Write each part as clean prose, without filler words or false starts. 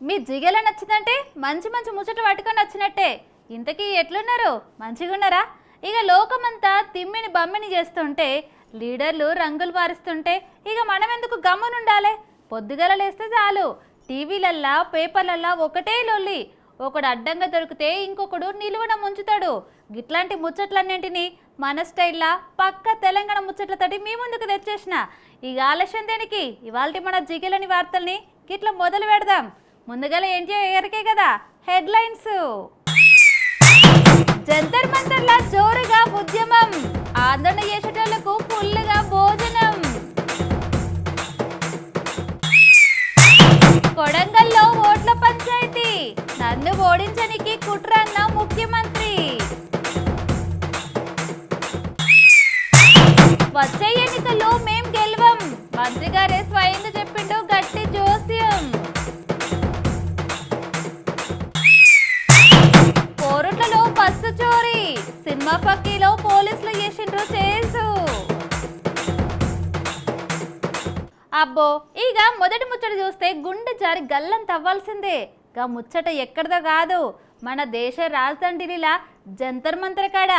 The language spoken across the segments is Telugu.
మీ జిగేలా నచ్చిందంటే మంచి మంచి ముచ్చట పట్టుకొని వచ్చినట్టే. ఇంతకీ ఎట్లున్నారు? మంచిగా ఉన్నారా? ఇక లోకమంతా తిమ్మిని బమ్మిని చేస్తుంటే, లీడర్లు రంగులు మారుస్తుంటే ఇక మనం ఎందుకు గమ్మునుండాలి? పొద్దుగల లేస్తే చాలు టీవీలల్లా పేపర్లల్లా ఒకటే లొల్లి. ఒకడు అడ్డంగా దొరికితే ఇంకొకడు నిలువున ముంచుతాడు. గిట్లాంటి ముచ్చట్లన్నింటినీ మన స్టైల్లా పక్క తెలంగాణ ముచ్చట్లతోటి మీ ముందుకు తెచ్చేసిన. ఇక ఆలస్యం దేనికి? ఇవాళ మన జిగేలని వార్తల్ని గిట్ల మొదలు పెడదాం. ముందుగల ఏంటి ఎగరికే కదా హెడ్లైన్స్. జంతర్ మంతర్లా జోరుగా ఉద్యమం, ఆందోళన చేసేటోళ్లకు ఫుల్లుగా భోజనం. కొడంగల్లో ఓట్ల పంచాయతీ, నన్ను ఓడించడానికి కుట్రన్న ముఖ్యమంత్రి. వచ్చే ఎన్నికల్లో మేం గెలవం, మంత్రి గారే స్వయంగా చెప్పిండు గట్టి జోస్యం. కోరుట్లలో బస్సు చోరీ, సినిమా పక్కీలో పోలీసులు చేసిండ్రు చేసు. అబ్బో, ఇక మొదటి ముచ్చట చూస్తే గుండె జారి గల్లం తవ్వాల్సిందే. గా ముచ్చట ఎక్కడిదో కాదు, మన దేశ రాజధాని ఢిల్లీలా జంతర్ మంతర్ కాడ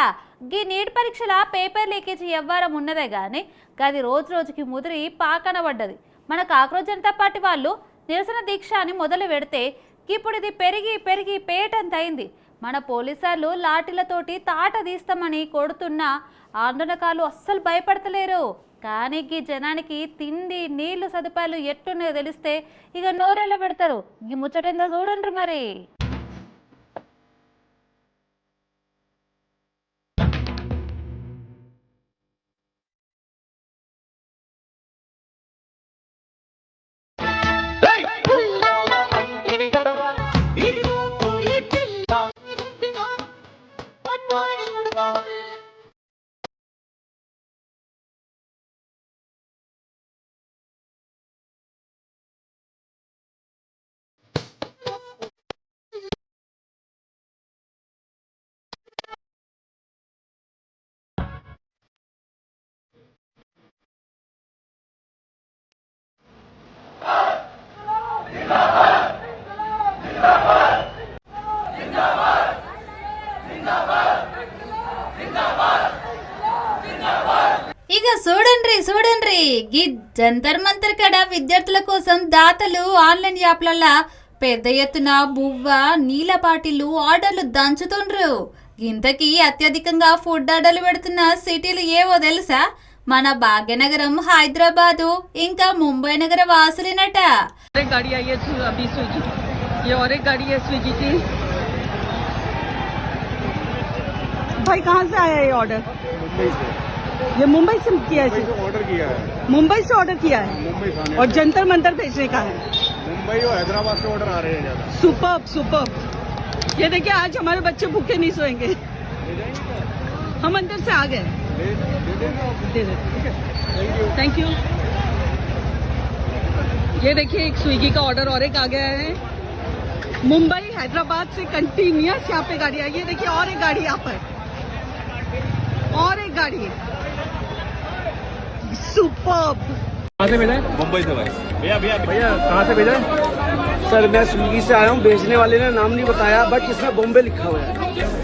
గీ నీట్ పరీక్షల పేపర్ లీకేజ్ వ్యవహారం ఉన్నదే కానీ గది రోజు రోజుకి ముదిరి పాకన పడ్డది. మన కాక్రోజ్ జనతా పార్టీ వాళ్ళు నిరసన దీక్ష అని మొదలు పెడితే ఇప్పుడు ఇది పెరిగి పెరిగి పేటంత అయింది. మన పోలీసార్లు లాఠీలతోటి తాట తీస్తామని కొడుతున్న ఆందోళనకాలు అస్సలు భయపడతలేరు. కానీ ఈ జనానికి తిండి నీళ్లు సదుపాయాలు ఎట్టున్నాయో తెలిస్తే ఇక నోరెళ్ళ పెడతారు. ఈ ముచ్చటేందో చూడండి మరి. ఇక చూడండి ఈ జంతర్ మంతర్ కడ విద్యార్థుల కోసం దాతలు ఆన్లైన్ యాప్లల్లా పెద్ద ఎత్తున బువ్వ నీళ్ళ బాటిళ్లు ఆర్డర్లు దంచుతుండ్రు. ఇంతకీ అత్యధికంగా ఫుడ్ ఆర్డర్లు పెడుతున్న సిటీలు ఏవో తెలుసా? మన భాగ్యనగరం, హైదరాబాదు ఇంకా ముంబై నగర వాసులేనట. भाई कहाँ से आया ये ऑर्डर? ये मुंबई से किया है? ऑर्डर किया है, मुंबई से ऑर्डर किया है मुंबई थाने और जंतर मंतर भेजने का है. मुंबई और हैदराबाद से ऑर्डर आ रहे हैं ज्यादा. सुपर्ब. ये देखिए आज हमारे बच्चे भूखे नहीं सोएंगे. हम अंदर से आ गए. दे दे. Thank you. ये देखिए एक स्विगी का ऑर्डर और एक आ गया है. मुंबई हैदराबाद से कंटिन्यूअस यहाँ पे गाड़ी आई है. देखिए और एक गाड़ी यहाँ पर, और एक गाड़ी. सुपर्ब. कहाँ से भेजा है? मुंबई से भाई. भैया कहाँ से भेजा है? सर मैं स्विगी से आया हूँ. भेजने वाले ने नाम नहीं बताया बट इसमें बॉम्बे लिखा हुआ है.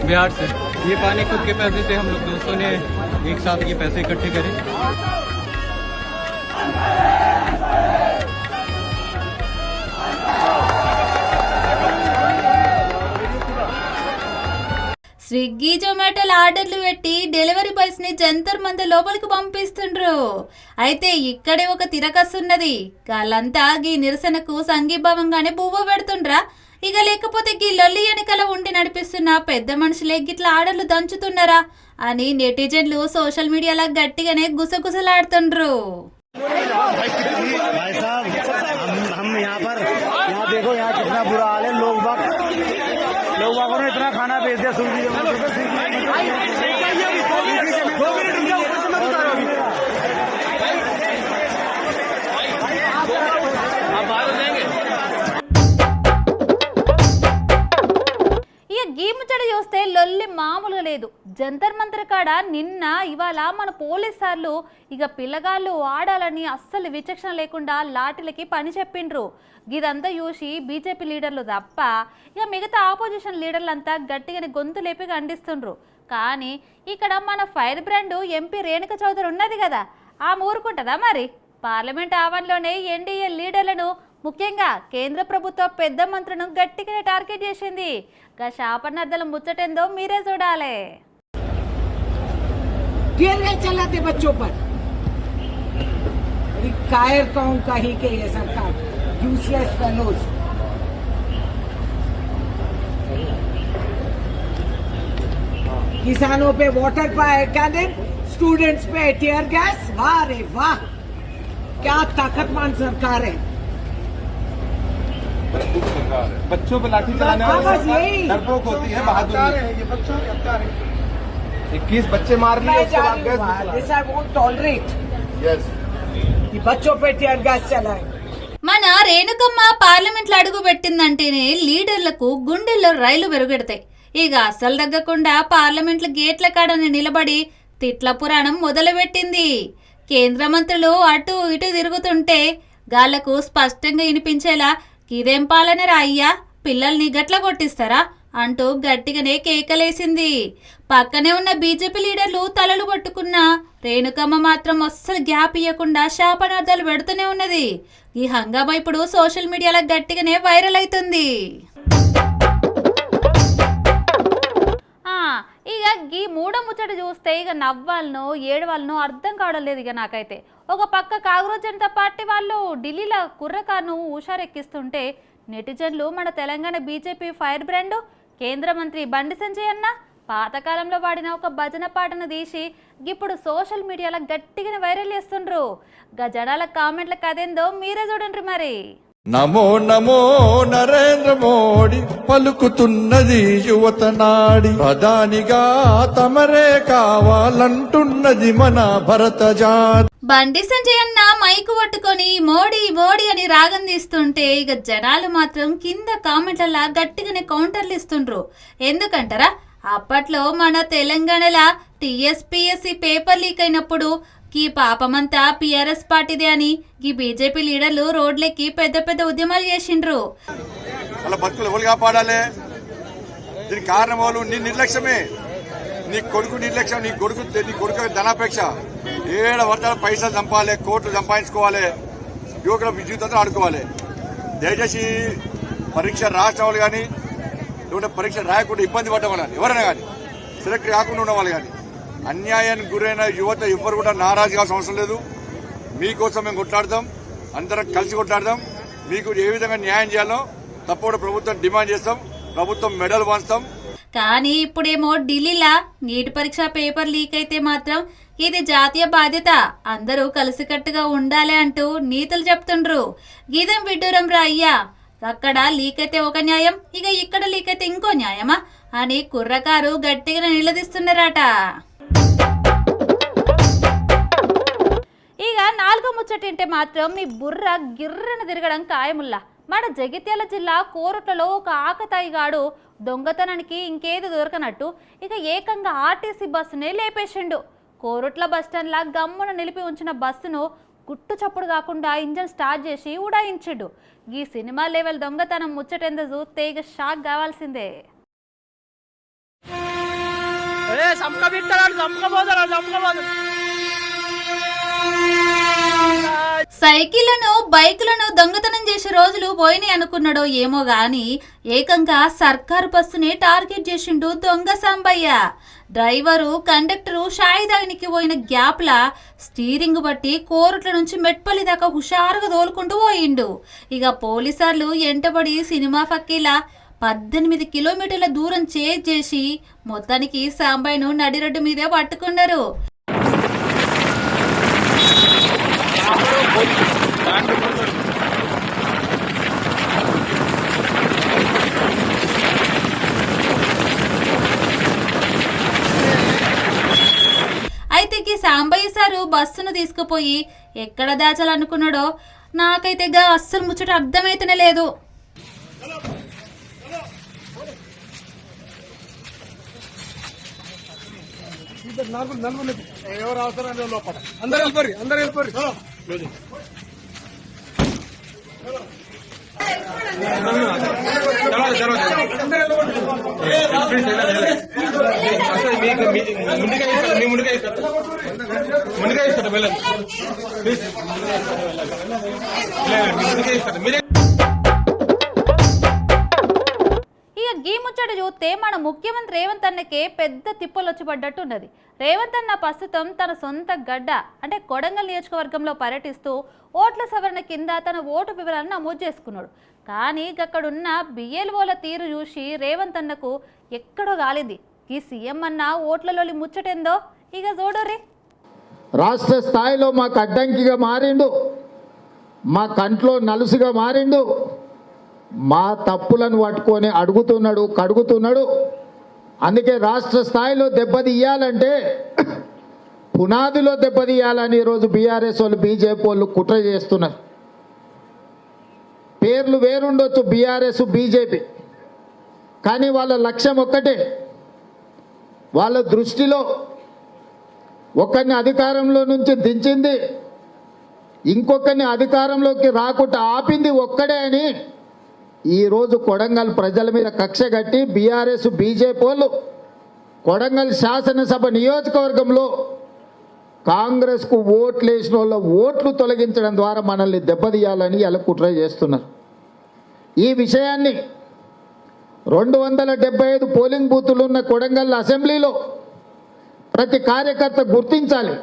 बिहार से. ये पानी खुद के पैसे से हम लोग दोस्तों ने एक साथ ये पैसे इकट्ठे करे. స్విగ్గీ జొమాటోల ఆర్డర్లు పెట్టి డెలివరీ బాయ్స్ ని జంతర్ మంతర్ లోపలికి పంపిస్తుండ్రు. అయితే ఇక్కడే ఒక తిరకస్తున్నది. వాళ్ళంతా గీ నిరసనకు సంఘీభావంగానే బువ్వ పెడుతుండ్రా. ఇక లేకపోతే గీ లొల్లి వెనకాల ఉండి నడిపిస్తున్న పెద్ద మనుషులే గిట్లా ఆర్డర్లు దంచుతున్నారా అని నెటిజన్లు సోషల్ మీడియాలో గట్టిగానే గుసగుసలాడుతుండ్రు. लोगों ने इतना खाना भेज दिया स्विगी ఇక గీ ముచ్చట చూస్తే లొల్లి మామూలుగా లేదు. జంతర్ మంతర్ కాడ నిన్న ఇవాళ మన పోలీస్ సార్లు ఇక పిల్లగాళ్ళు ఆడాలని అస్సలు విచక్షణ లేకుండా లాఠీలకి పని చెప్పిండ్రు. ఇదంతా చూసి బీజేపీ లీడర్లు తప్ప ఇక మిగతా ఆపోజిషన్ లీడర్లంతా గట్టిగానే గొంతు లేపి ఖండిస్తుండ్రు. కానీ ఇక్కడ మన fire brand MP Renuka Chowdhury ఉన్నది కదా, ఆమె ఊరుకుంటుందా మరి? పార్లమెంట్ ఆవరణలోనే ఎన్డీఏ లీడర్లను ముఖ్యంగా కేంద్ర ప్రభుత్వ పెద్ద మంత్రులను గట్టిగానే టార్గెట్ చేసింది. గా శాపనార్థాల ముచ్చటేందో మీరే చూడాలి. चलाते बच्चों पर कायर कौन कही के ये सरकार यूजलेस फेलोज. किसानों पे वाटर कैनन, स्टूडेंट्स पे टीयर गैस. वाह रे वाह, क्या ताकतमान सरकार है. बच्चों पे लाठी चलाने वाली बस सरकार यही डरपोक होती है, बहादुर है. ये बच्चों के अत्याचार है. 21 बच्चे मार लिए, उसके बाद गैस भी चला. This I won't tolerate. Yes, कि बच्चों पे टीयर गैस चलाए. మన రేణుకమ్మ పార్లమెంట్లో అడుగు పెట్టిందంటేనే లీడర్లకు గుండెల్లో రైలు పెరుగెడతాయి. ఇక అస్సలు తగ్గకుండా పార్లమెంట్ల గేట్ల కాడని నిలబడి తిట్ల పురాణం మొదలుపెట్టింది. కేంద్ర మంత్రులు అటు ఇటు తిరుగుతుంటే గాళ్లకు స్పష్టంగా వినిపించేలా ఇదేం పాలనరా అయ్యా, పిల్లల్ని గట్ల కొట్టిస్తారా అంటూ గట్టిగానే కేకలేసింది. పక్కనే ఉన్న బీజేపీ లీడర్లు తలలు పట్టుకున్న రేణుకమ్మ మాత్రం అస్సలు గ్యాప్ ఇవ్వకుండా శాపనార్థాలు పెడుతూనే ఉన్నది. ఈ హంగామా ఇప్పుడు సోషల్ మీడియాలో గట్టిగానే వైరల్ అవుతుంది. ఇక ఈ మూడో ముచ్చట చూస్తే ఇక నవ్వాలను ఏడవాళ్ళను అర్థం కావడం లేదు. ఇక నాకైతే ఒక పక్క కాంగ్రెస్ జనతా పార్టీ వాళ్ళు ఢిల్లీలో కుర్రకారును హుషారెక్కిస్తుంటే నెటిజన్లు మన తెలంగాణ బీజేపీ ఫైర్ బ్రాండ్ కేంద్ర మంత్రి బండి సంజయ్ అన్న పాతకాలంలో వాడిన ఒక భజన పాటను తీసి ఇప్పుడు సోషల్ మీడియాలో గట్టిగా వైరల్ చేస్తుండ్రు. జనాల కామెంట్ల కదేందో మీరే చూడండి మరి. నమో నమో నరేంద్ర మోడీ పలుకుతున్నది యువత నాడి, ప్రధానిగా తమరే కావాలంటున్నది మన భరత జాతి. బండి సంజయ్ అన్న మైకు పట్టుకొని మోడీ మోడీ అని రాగం తీస్తుంటే ఇక జనాలు మాత్రం కింద కామెంట్లలా గట్టిగానే కౌంటర్లు ఇస్తుండ్రు. ఎందుకంటారా, అప్పట్లో మన తెలంగాణలో టీఎస్పీఎస్సీ పేపర్ లీక్ అయినప్పుడు ఈ పాపమంతా పిఆర్ఎస్ పార్టీదే అని ఈ బీజేపీ లీడర్లు రోడ్లెక్కి పెద్ద పెద్ద ఉద్యమాలు చేసిండ్రు. వాళ్ళ బతుకులు ఎవరు కాపాడాలి? దీనికి కారణం వాళ్ళు నీ నిర్లక్ష్యమే. నీ కొడుకు నిర్లక్ష్యం, నీ కొడుకు ధనాపేక్ష. ఏడ వర్తాలు పైసలు చంపాలి, కోట్లు సంపాదించుకోవాలి, యువకుల విద్యుత్తో ఆడుకోవాలి. దయచేసి పరీక్ష రాసిన వాళ్ళు కానీ లేకుంటే పరీక్ష రాయకుండా ఇబ్బంది పడ్డవాళ్ళు ఎవరైనా కానీ, సెలెక్ట్ కాకుండా ఉన్న వాళ్ళు కానీ, అన్యాయానికి గురైన యువత ఎవ్వరు కూడా నారాజు కావాల్సిన అవసరం లేదు. మీకోసం మేము కొట్లాడదాం, అందరం కలిసి కొట్లాడదాం. మీకు ఏ విధంగా న్యాయం చేయాలో తప్పకుండా ప్రభుత్వం డిమాండ్ చేస్తాం, ప్రభుత్వం మెడల్ వంచుతాం. కానీ ఇప్పుడేమో ఢిల్లీలా నీట్ పరీక్ష పేపర్ లీక్ అయితే మాత్రం ఇది జాతీయ బాధ్యత, అందరూ కలిసికట్టుగా ఉండాలి అంటూ నీతులు చెప్తుండ్రు. గీతం విడ్డూరం రా అయ్యా, అక్కడ లీక్ అయితే ఒక న్యాయం, ఇక ఇక్కడ లీక్ అయితే ఇంకో న్యాయమా అని కుర్రకారు గట్టిగా నిలదీస్తున్నారట. ఇక నాలుగో ముచ్చటింటే మాత్రం మీ బుర్ర గిర్రన తిరగడం ఖాయముల్లా. మన జగిత్యాల జిల్లా కోరుట్లలో ఒక ఆకతాయిగాడు దొంగతనానికి ఇంకేది దొరకనట్టు ఇక ఏకంగా ఆర్టీసీ బస్సునే లేపేసిండు. కోరుట్ల బస్టాండ్లా గమ్మున నిలిపి ఉంచిన బస్సును గుట్టు చప్పుడు కాకుండా ఇంజన్ స్టార్ట్ చేసి ఉడాయించిండు. ఈ సినిమా లెవెల్ దొంగతనం ముచ్చటెందో చూస్తే ఇక షాక్ కావాల్సిందే. సైకిళ్లను బైకులను దొంగతనం చేసే రోజులు పోయినాయి అనుకున్నాడో ఏమో గాని ఏకంగా సర్కారు బస్సుని టార్గెట్ చేసిండు దొంగ సాంబయ్య. డ్రైవరు కండక్టరు షాయిదానికి పోయిన గ్యాప్లా స్టీరింగ్ బట్టి కోరుట్ల నుంచి మెట్పల్లి దాకా హుషారుగా తోలుకుంటూ పోయిండు. ఇక పోలీసార్లు ఎంటబడి సినిమా ఫక్కీలా 18 కిలోమీటర్ల దూరం చేజ్ చేసి మొత్తానికి సాంబయ్యను నడిరడ్డు మీదే పట్టుకున్నారు. అయితే సాంబయ్య సారు బస్సును తీసుకుపోయి ఎక్కడ దాచాలనుకున్నాడో నాకైతే అస్సలు ముచ్చట అర్థమైతేనే లేదు. ఎవరు అవసరం లేదు లోపల అందరూ వెళ్ళిపోరు ఇక గీ ముచ్చట చూస్తే మన ముఖ్యమంత్రి రేవంత్ అన్నకే పెద్ద తిప్పలు వచ్చి పడ్డట్టు ఉన్నది. రేవంత్ అన్న ప్రస్తుతం తన సొంత గడ్డ అంటే కొడంగల్ నియోజకవర్గంలో పర్యటిస్తూ ఓట్ల సవరణ కింద తన ఓటు వివరాలను నమోదు చేసుకున్నాడు. కానీ అక్కడున్న బిఎల్ఓల తీరు చూసి రేవంత్ అన్నకు ఎక్కడో గాలింది. ఈ సీఎం అన్న ఓట్లలోని ముచ్చటేందో ఇక చూడరే. రాష్ట్ర స్థాయిలో మాకు అడ్డంకిగా మారిండు, మా కంట్లో నలుసుగా మారిండు, మా తప్పులను పట్టుకొని అడుగుతున్నాడు కడుగుతున్నాడు. అందుకే రాష్ట్ర స్థాయిలో దెబ్బతీయాలంటే పునాదిలో దెబ్బతీయాలని ఈరోజు బీఆర్ఎస్ వాళ్ళు బీజేపీ వాళ్ళు కుట్ర చేస్తున్నారు. పేర్లు వేరుండొచ్చు బీఆర్ఎస్ బీజేపీ, కానీ వాళ్ళ లక్ష్యం ఒక్కటే. వాళ్ళ దృష్టిలో ఒకరిని అధికారంలో నుంచి దించింది, ఇంకొకరిని అధికారంలోకి రాకుండా ఆపింది ఒక్కడే అని ఈరోజు కొడంగల్ ప్రజల మీద కక్ష కట్టి బీఆర్ఎస్ బీజేపీ వాళ్ళు కొడంగల్ శాసనసభ నియోజకవర్గంలో కాంగ్రెస్కు ఓట్లు వేసిన వాళ్ళ ఓట్లు తొలగించడం ద్వారా మనల్ని దెబ్బతీయాలని ఇలా కుట్ర చేస్తున్నారు. ఈ విషయాన్ని 275 పోలింగ్ బూతులు ఉన్న కొడంగల్ అసెంబ్లీలో ప్రతి కార్యకర్త గుర్తించాలి.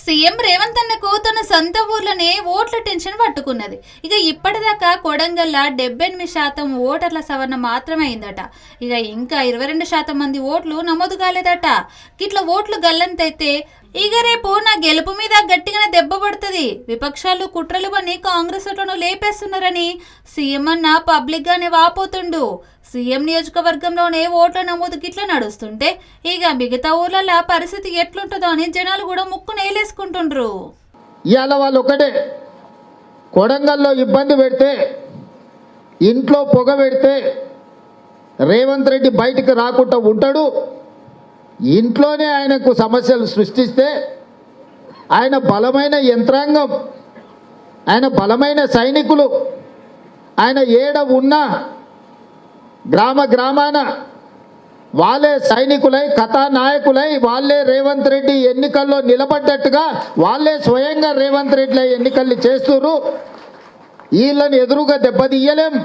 సీఎం రేవంత్ అన్నకు తన సొంత ఊర్లోనే ఓట్ల టెన్షన్ పట్టుకున్నది. ఇక ఇప్పటిదాకా కొడంగల్లా 78% ఓటర్ల సవరణ మాత్రమే అయిందట. ఇక ఇంకా 22% మంది ఓట్లు నమోదు కాలేదట. గిట్ల ఓట్లు గల్లంతైతే ఇక రేపు నా గెలుపు మీద గట్టిగానే దెబ్బ పడుతుంది. విపక్షాలు కుట్రలు పని కాంగ్రెస్ ఓట్లను లేపేస్తున్నారని సీఎం అన్న పబ్లిక్ గానే వాపోతుండు. సీఎం నియోజకవర్గంలోనే ఓట్ల నమోదు గిట్ల నడుస్తుంటే ఇక మిగతా ఊర్లలో పరిస్థితి ఎట్లుంటుందో అని జనాలు కూడా ముక్కు నేలేసుకుంటుండ్రు. ఇవాళ వాళ్ళు ఒకటే, కొడంగల్లో ఇబ్బంది పెడితే, ఇంట్లో పొగ పెడితే రేవంత్ రెడ్డి బయటికి రాకుండా ఉంటాడు. ఇంట్లోనే ఆయనకు సమస్యలు సృష్టిస్తే ఆయన బలమైన యంత్రాంగం, ఆయన బలమైన సైనికులు, ఆయన ఏడ ఉన్నా గ్రామాన వాళ్ళే సైనికులై కథానాయకులై వాళ్ళే రేవంత్ రెడ్డి ఎన్నికల్లో నిలబడ్డట్టుగా వాళ్ళే స్వయంగా రేవంత్ రెడ్డి ఎన్నికల్ని చేస్తున్నారు. వీళ్ళని ఎదురుగా దెబ్బతీయలేం,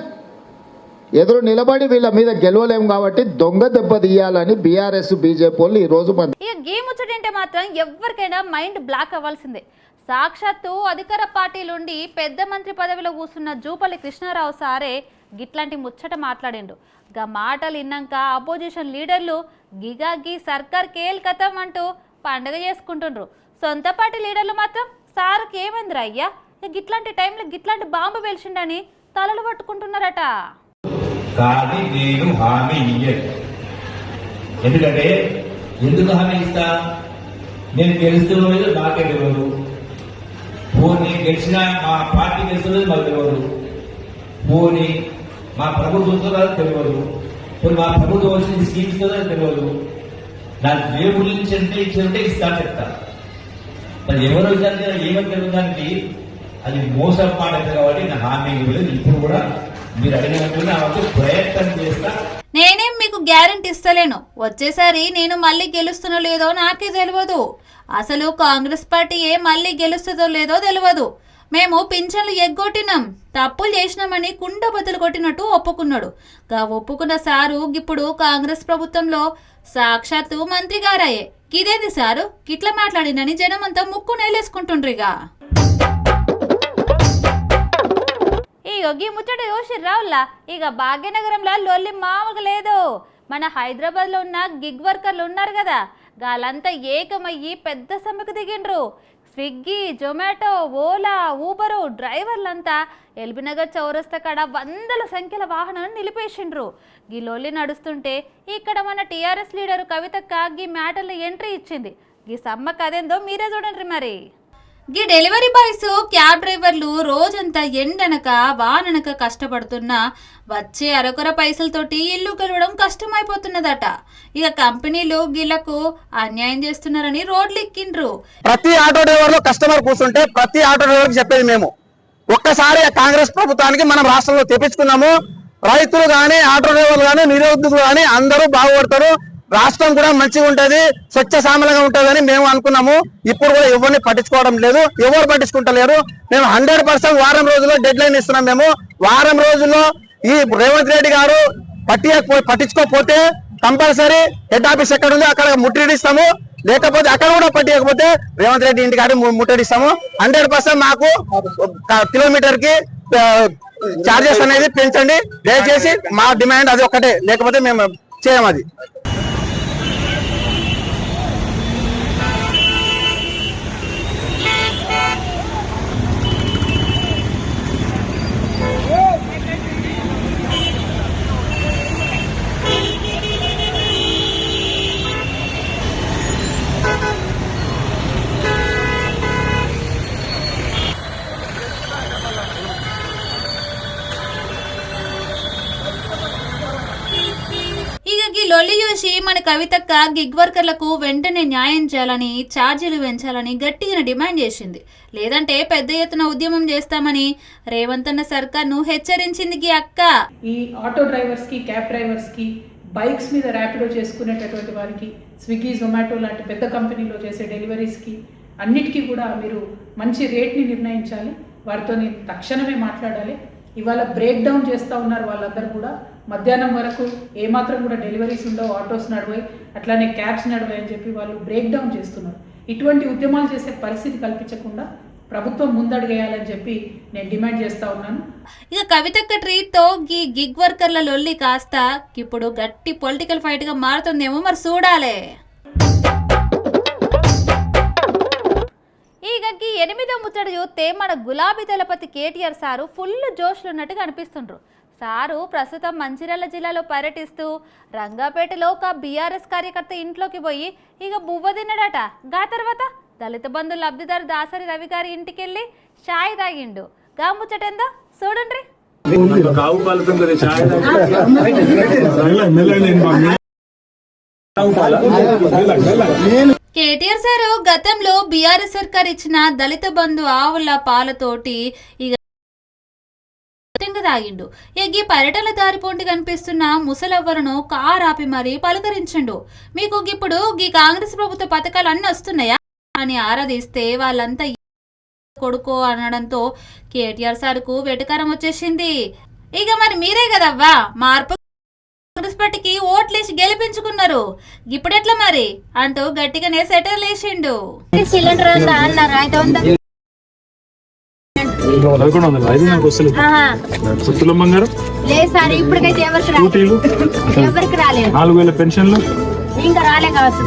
ఎదురు నిలబడి వీళ్ళ మీద గెలవలేం. కాబట్టి దొంగ దెబ్బతీయాలని బీఆర్ఎస్ బీజేపీ వాళ్ళు ఈరోజు ఇక గేమ్ ముచ్చటంటే మాత్రం ఎవరికైనా మైండ్ బ్లాక్ అవ్వాల్సిందే. సాక్షాత్తు అధికార పార్టీలుండి పెద్ద మంత్రి పదవిలో కూర్చున్న జూపల్లి కృష్ణారావు సారే గిట్లాంటి ముచ్చట మాట్లాడిండు. గా మాటలు విన్నాక అపోజిషన్ లీడర్లు గిగాగి సర్కార్ కేల్ కథం అంటూ పండగ చేసుకుంటుండ్రు. సొంత పార్టీ లీడర్లు మాత్రం సార్కి ఏమైందిరా అయ్యా, గిట్లాంటి టైంలో గిట్లాంటి బాంబు వెలిసిండని తలలు పట్టుకుంటున్నారట. కానీ నేను హామీ ఇయ్యను. ఎందుకంటే ఎందుకు హామీ ఇస్తా? నేను గెలుస్తున్న మీద నాకే తెలియదు. పోనీ గెలిచిన మా పార్టీ గెలుస్తున్నది మాకు తెలియదు. పోనీ మా ప్రభుత్వం తెలియదు. పోనీ మా ప్రభుత్వం వచ్చిన స్కీమ్ ఇస్తుందని తెలియదు. నాకు ఏ గురించి అంటే ఇచ్చినట్టే ఇస్తా చెప్తా. మరి ఎవరు ఇచ్చారంటే ఏమని తెలియదానికి అది మోసం మాడదు. కాబట్టి నా హామీ ఇవ్వలేదు. ఇప్పుడు కూడా మీరు అడిగినట్టు ప్రయత్నం చేస్తా. నేనేం మీకు గ్యారెంటీ ఇస్తలేను. వచ్చేసారి నేను మళ్ళీ గెలుస్తున్నో లేదో నాకే తెలియదు. అసలు కాంగ్రెస్ పార్టీ మళ్ళీ గెలుస్తుందో లేదో తెలియదు. మేము పింఛన్లు ఎగ్గొట్టినాం, తప్పులు చేసినామని కుండ బదులు కొట్టినట్టు ఒప్పుకున్నాడు. ఒప్పుకున్న సారు ఇప్పుడు కాంగ్రెస్ ప్రభుత్వంలో సాక్షాత్తు మంత్రి గారాయే. ఇదేంది సారు గిట్ల మాట్లాడినని జనమంతా ముక్కు నేలేసుకుంటుండ్రిగా. ఈ ముచ్చట చూసి రావులా ఇక భాగ్యనగరంలో లొల్లి మామూలుగా లేదు. మన హైదరాబాద్లో ఉన్న గిగ్ వర్కర్లు ఉన్నారు కదా, వాళ్ళంతా ఏకమయ్యి పెద్ద సమ్మెకు దిగిండ్రు. స్విగ్గీ, జొమాటో, ఓలా, ఊబరు డ్రైవర్లంతా ఎల్బీనగర్ చౌరస్తా కాడ వందల సంఖ్యల వాహనాలను నిలిపేసిండ్రు. ఈ లొల్లి నడుస్తుంటే ఇక్కడ మన టీఆర్ఎస్ లీడరు కవితక్క ఈ మ్యాటర్లో ఎంట్రీ ఇచ్చింది. ఈ సమ్మకు అదేందో మీరే చూడండి. మరి గీ డెలివరీ బాయ్స్ క్యాబ్ డ్రైవర్లు రోజంతా ఎండనక వాననక కష్టపడుతున్నా వచ్చే అరకొర పైసలతోటి ఇల్లు గెలవడం కష్టమైపోతున్నదట. ఇక కంపెనీలు గీళ్లకు అన్యాయం చేస్తున్నారని రోడ్లు ఎక్కిండ్రు. ప్రతి ఆటో డ్రైవర్ లో కస్టమర్ కూర్చుంటే ప్రతి ఆటో డ్రైవర్ చెప్పేది మేము ఒక్కసారి కాంగ్రెస్ ప్రభుత్వానికి మనం రాష్ట్రంలో తెప్పించుకున్నాము. రైతులు గాని ఆటో డ్రైవర్లు గాని నిరుద్యోగులు గాని అందరూ బాగుపడతారు, రాష్ట్రం కూడా మంచిగా ఉంటది, స్వచ్ఛ సామలంగా ఉంటదని మేము అనుకున్నాము. ఇప్పుడు కూడా ఎవరిని పట్టించుకోవడం లేదు, ఎవరు పట్టించుకుంటలేరు. మేము 100% వారం రోజుల్లో డెడ్ లైన్ ఇస్తున్నాం. మేము వారం రోజుల్లో ఈ రేవంత్ రెడ్డి గారు పట్టించుకోకపోతే కంపల్సరీ హెడ్ ఆఫీస్ ఎక్కడ ఉందో అక్కడ ముట్టడిస్తాము, లేకపోతే అక్కడ కూడా పట్టించకపోతే రేవంత్ రెడ్డి ఇంటికాడ ముట్టడిస్తాము. 100% మాకు కిలోమీటర్ కి చార్జెస్ అనేది పెంచండి దయచేసి. మా డిమాండ్ అది ఒక్కటే, లేకపోతే మేము చేయము అది. లొల్లి చూసి మన కవితక్క గిగ్ వర్కర్లకు వెంటనే న్యాయం చేయాలని, ఛార్జీలు పెంచాలని గట్టిగా డిమాండ్ చేసింది. లేదంటే పెద్ద ఎత్తున ఉద్యమం చేస్తామని రేవంత్ అన్న సర్కార్ను హెచ్చరించింది గి అక్క. ఈ ఆటో డ్రైవర్స్ కి, క్యాబ్ డ్రైవర్స్ కి, బైక్స్ మీద ర్యాపిడో చేసుకునేటటువంటి వారికి, స్విగ్గీ, జొమాటో లాంటి పెద్ద కంపెనీలో చేసే డెలివరీస్కి అన్నిటికీ కూడా మీరు మంచి రేట్ని నిర్ణయించాలి. వారితో తక్షణమే మాట్లాడాలి. ఇవాళ బ్రేక్ డౌన్ చేస్తూ ఉన్నారు వాళ్ళందరూ కూడా. మధ్యాహ్నం వరకు ఏమాత్రం కూడా డెలివరీస్ ఉండవు, ఆటోస్ నడవాయి, అట్లానే క్యాబ్స్ నడవాయి అని చెప్పి వాళ్ళు బ్రేక్ డౌన్ చేస్తున్నారు. ఇటువంటి ఉద్యమాలు చేసే పరిస్థితి కల్పించకుండా ప్రభుత్వం ముందడుగేయాలని చెప్పి నేను డిమాండ్ చేస్తా ఉన్నాను. ఇక కవితక్క ట్రీట్ తో ఈ గిగ్ వర్కర్ల లొల్లి కాస్త ఇప్పుడు గట్టి పొలిటికల్ ఫైట్ గా మారుతుందేమో మరి చూడాలే. ఈ 8వ ముచ్చట చూస్తే మన గులాబీ దళపతి కేటీఆర్ సారు ఫుల్ జోష్లు ఉన్నట్టుగా అనిపిస్తుండ్రు. సారు ప్రస్తుతం మంచిర్యాల జిల్లాలో పర్యటిస్తూ రంగాపేటలో ఒక బీఆర్ఎస్ కార్యకర్త ఇంట్లోకి పోయి ఇక బువ్వ తిన్నాడట. గా తర్వాత దళిత బంధు లబ్ధిదారు దాసరి రవి గారి ఇంటికెళ్ళి చాయ్ తాగిండు. గా ముచ్చటేందో చూడండి. కేటీఆర్ సారు గతంలో బీఆర్ఎస్ సర్కార్ ఇచ్చిన దళిత బంధు ఆవుల పాలతోటి ఇక తాగిండు. ఈ పర్యటన దారిపోంటి కనిపిస్తున్న ముసలవ్వలను కార్ ఆపి మరీ పలకరించండు. మీకు ఇప్పుడు ఈ కాంగ్రెస్ ప్రభుత్వ పథకాలు అన్నీ వస్తున్నాయా అని ఆరాధిస్తే వాళ్ళంతా కొడుకో అనడంతో కేటీఆర్ సార్కు వెటకారం వచ్చేసింది. ఇక మరి మీరే కదవ్వా మార్పు కాంగ్రెస్ పార్టీకి ఓట్లేసి గెలిపించుకున్నారు, ఇప్పుడెట్లా మరి అంటూ గట్టిగానే సెటర్ లేచిండు. పెన్షన్లు ఇంకా రాలే కావచ్చు.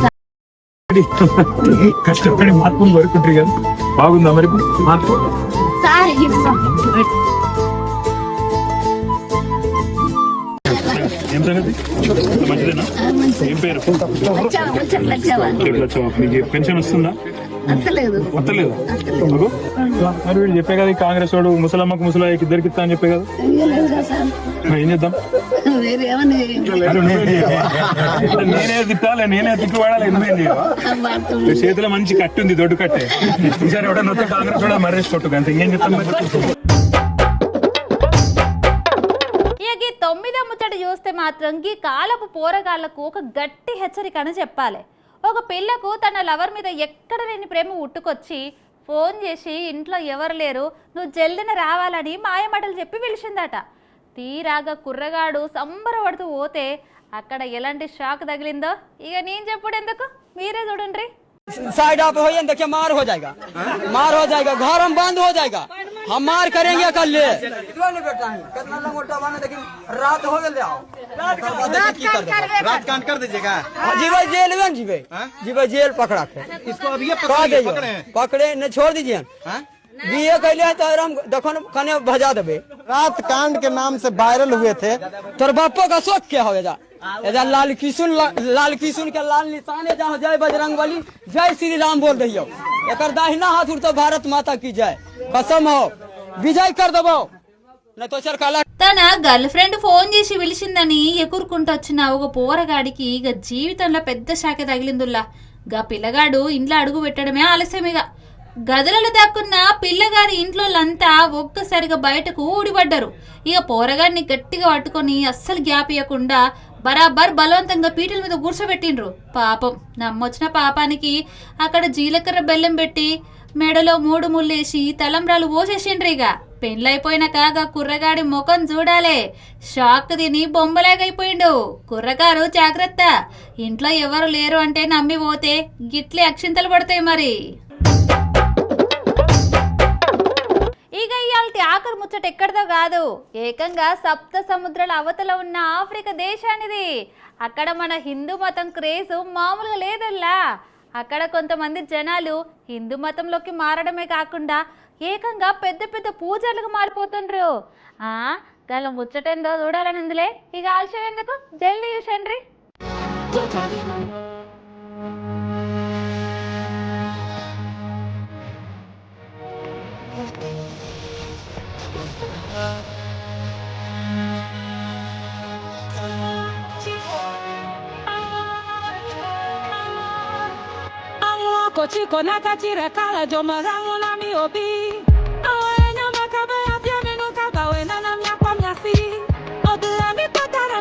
కష్టపడి మార్పులు కోరుకుంటారు కదా, బాగుందా మరి మార్పు? ఏం సంగతి మంచిదేనా? ఏం పేరు? మీకు పెన్షన్ వస్తుందా? వస్తలేదు. మరి వీడు చెప్పే కదా కాంగ్రెస్ వాడు ముసలమ్మకు ముసలాయికి ఇద్దరికి ఇస్తా అని చెప్పే కదా, ఏం చేద్దాం? నేనే తిట్టాలి, నేనే తిట్టు వాడాలి. ఎందుకు చేతిలో మంచి కట్టు ఉంది, దొడ్డు కట్టే. ఈసారి ఎవడన్నా వస్తే కాంగ్రెస్ వాడు మర్రేసి కొట్టు అంత. ఇంకేం చెప్తాం? 9వ ముచ్చట చూస్తే మాత్రం ఈ కాలపు పోరగాళ్లకు ఒక గట్టి హెచ్చరిక అని చెప్పాలి. ఒక పిల్లకు తన లవర్ మీద ఎక్కడ లేని ప్రేమ ఉట్టుకొచ్చి ఫోన్ చేసి ఇంట్లో ఎవరు లేరు, నువ్వు జల్దిన రావాలని మాయమాటలు చెప్పి పిలిచిందట. తీరాగా కుర్రగాడు సంబరపడుతూ పోతే అక్కడ ఎలాంటి షాక్ తగిలిందో ఇక నేను చెప్పుడు ఎందుకు, మీరే చూడండి. साइड आप हो देखिए, मार हो जाएगा, मार हो जाएगा, घर हम बंद हो जाएगा, हम मार करेंगे कल। रात हो गए, रात कांड कर दीजिएगा जी भाई, जेल में जी भाई, जी भाई जेल पकड़ा के इसको अभी पकड़े न छोड़ दीजिए। बीए कैले तो हम देखो कने भजा देवे। रात कांड के नाम से वायरल हुए थे। तोर बापो का शौक क्या हो जा? लाल किशुन के लाल निशान है, जहाँ जय बजरंग बली, जय श्री राम बोल रही हो। एकर दाहिना हाथ उठतो भारत माता की जय कसम हो विजय कर देबो न तो चल काला తన గర్ల్ ఫ్రెండ్ ఫోన్ చేసి పిలిచిందని ఎగురుకుంటూ వచ్చిన ఒక పోరగాడికి ఇక జీవితంలో పెద్ద శాఖ తగిలిందుల్లా. గా పిల్లగాడు ఇంట్లో అడుగు పెట్టడమే ఆలస్యమిగా. గదులలో దాక్కున్న పిల్లగారి ఇంట్లోళ్ళంతా ఒక్కసారిగా బయటకు ఊడిపడ్డారు. ఇక పోరగాడిని గట్టిగా పట్టుకొని అస్సలు గ్యాప్ ఇవ్వకుండా బరాబర్ బలవంతంగా పీటల మీద కూర్చోబెట్టిండ్రు. పాపం నమ్మొచ్చిన పాపానికి అక్కడ జీలకర్ర బెల్లం పెట్టి మెడలో 3 ముళ్ళేసి తలంబ్రాలు పోసేసిండ్రు. ఇక పెళ్ళైపోయినాక కుర్రగాడి ముఖం చూడాలే, షాక్ తిని బొమ్మలేగైపోయిండు. కుర్రగారు జాగ్రత్త, ఇంట్లో ఎవరు లేరు అంటే నమ్మి పోతే గిట్లే అక్షింతలు పడతాయి మరి. ఇక ఇయాల్టి ఆఖరి ముచ్చట ఎక్కడిదో కాదు, ఏకంగా సప్త సముద్రాల అవతల ఉన్న ఆఫ్రికా దేశానిది. అక్కడ మన హిందూ మతం క్రేజ్ మామూలుగా లేదల్లా. అక్కడ కొంతమంది జనాలు హిందూ మతంలోకి మారడమే కాకుండా ఏకంగా పెద్ద పెద్ద పూజారులుగా మారిపోతుండ్రు. గల ముచ్చటేందో చూడాలని ఇందులే. ఇక ఆలస్యం ఎందుకు, జల్దీ చూసండ్రి. Chico na kachira kala joma zangu na miobi awe nyama kabe atia menu kabawe na mya kwa myasi odula mi patara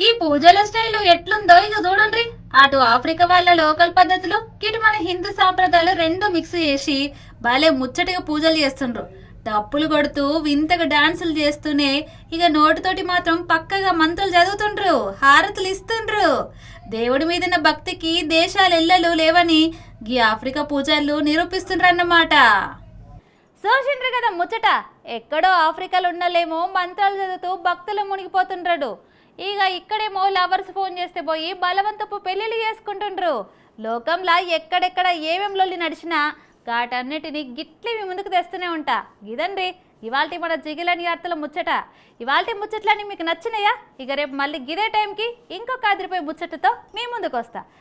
గీ పూజల స్టైల్ ఎట్లుందో ఇక చూడండి. అటు ఆఫ్రికా వాళ్ళ లోకల్ పద్ధతులు, ఇటు మన హిందూ సాంప్రదాయాలు రెండు మిక్స్ చేసి బాలే ముచ్చటగా పూజలు చేస్తుండ్రు. డప్పులు కొడుతూ వింతగా డాన్సులు చేస్తూనే ఇక నోటితోటి మాత్రం పక్కగా మంత్రులు చదువుతుండ్రు, హారతులు ఇస్తుండ్రు. దేవుడి మీదన భక్తికి దేశాలు ఎల్లలు లేవని గీ ఆఫ్రికా పూజలు నిరూపిస్తుండ్రన్నమాట. చూసిండ్రు కదా ముచ్చట, ఎక్కడో ఆఫ్రికాలో ఉన్నలేమో మంత్రాలు చదువుతూ భక్తులు మునిగిపోతుండ్రాడు. ఇక ఇక్కడేమో లవర్స్ ఫోన్ చేస్తే పోయి బలవంతపు పెళ్లిళ్ళు చేసుకుంటుండ్రు. లోకంలో ఎక్కడెక్కడ ఏమేం లొల్లి నడిచినా వాటన్నిటిని గిట్లి మీ ముందుకు తెస్తూనే ఉంటా. ఇదండి ఇవాల్టి మన జిగిలని వార్తల ముచ్చట. ఇవాల్టి ముచ్చట్లన్నీ మీకు నచ్చినాయా? ఇక రేపు మళ్ళీ గిదే టైంకి ఇంకొక 10 రూపాయల ముచ్చటతో మీ ముందుకు వస్తా.